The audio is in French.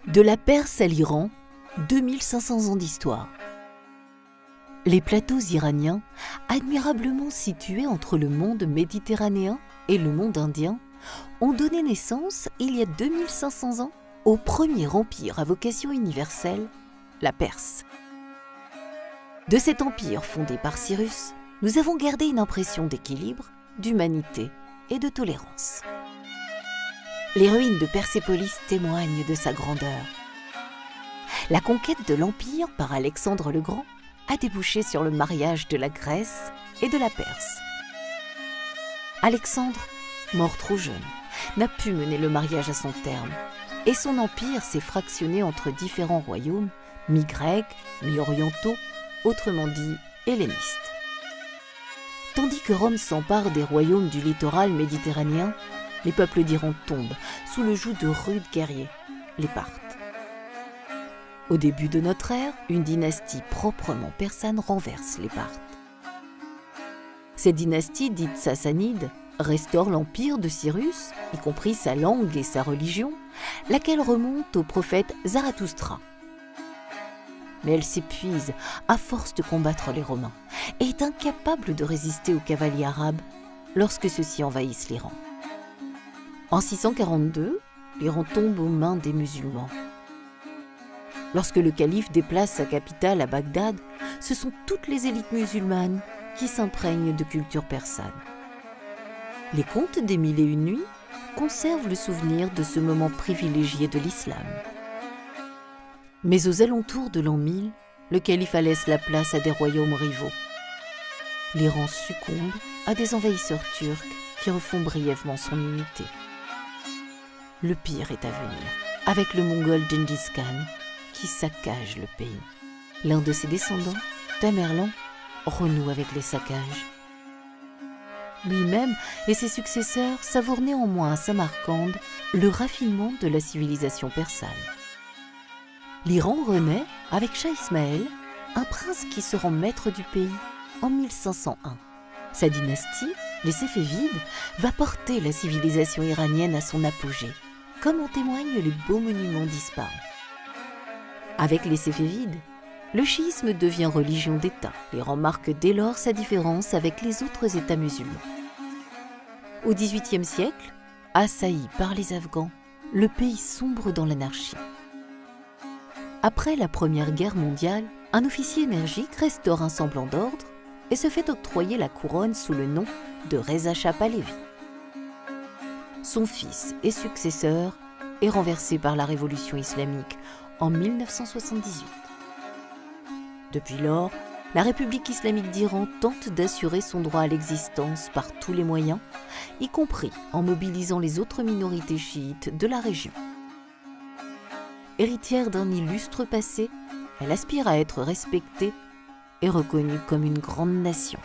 De la Perse à l'Iran, 2500 ans d'histoire. Les plateaux iraniens, admirablement situés entre le monde méditerranéen et le monde indien, ont donné naissance, il y a 2500 ans, au premier empire à vocation universelle, la Perse. De cet empire fondé par Cyrus, nous avons gardé une impression d'équilibre, d'humanité et de tolérance. Les ruines de Persépolis témoignent de sa grandeur. La conquête de l'Empire par Alexandre le Grand a débouché sur le mariage de la Grèce et de la Perse. Alexandre, mort trop jeune, n'a pu mener le mariage à son terme, et son empire s'est fractionné entre différents royaumes, mi-grecs, mi-orientaux, autrement dit hellénistes. Tandis que Rome s'empare des royaumes du littoral méditerranéen, les peuples d'Iran tombent sous le joug de rudes guerriers, les Parthes. Au début de notre ère, une dynastie proprement persane renverse les Parthes. Cette dynastie, dite sassanide, restaure l'empire de Cyrus, y compris sa langue et sa religion, laquelle remonte au prophète Zarathustra. Mais elle s'épuise à force de combattre les Romains et est incapable de résister aux cavaliers arabes lorsque ceux-ci envahissent l'Iran. En 642, l'Iran tombe aux mains des musulmans. Lorsque le calife déplace sa capitale à Bagdad, ce sont toutes les élites musulmanes qui s'imprègnent de culture persane. Les contes des Mille et une nuits conservent le souvenir de ce moment privilégié de l'islam. Mais aux alentours de l'an 1000, le calife laisse la place à des royaumes rivaux. L'Iran succombe à des envahisseurs turcs qui refont brièvement son unité. Le pire est à venir, avec le mongol Gengis Khan, qui saccage le pays. L'un de ses descendants, Tamerlan, renoue avec les saccages. Lui-même et ses successeurs savourent néanmoins à Samarcande le raffinement de la civilisation persane. L'Iran renaît avec Shah Ismaël, un prince qui se rend maître du pays en 1501. Sa dynastie, les Séfévides, va porter la civilisation iranienne à son apogée, comme en témoignent les beaux monuments disparus. Avec les Séfévides, le chiisme devient religion d'État. L'Iran marque dès lors sa différence avec les autres États musulmans. Au XVIIIe siècle, assailli par les Afghans, le pays sombre dans l'anarchie. Après la Première Guerre mondiale, un officier énergique restaure un semblant d'ordre et se fait octroyer la couronne sous le nom de Reza Shah Pahlavi. Son fils et successeur est renversé par la révolution islamique en 1978. Depuis lors, la République islamique d'Iran tente d'assurer son droit à l'existence par tous les moyens, y compris en mobilisant les autres minorités chiites de la région. Héritière d'un illustre passé, elle aspire à être respectée et reconnue comme une grande nation.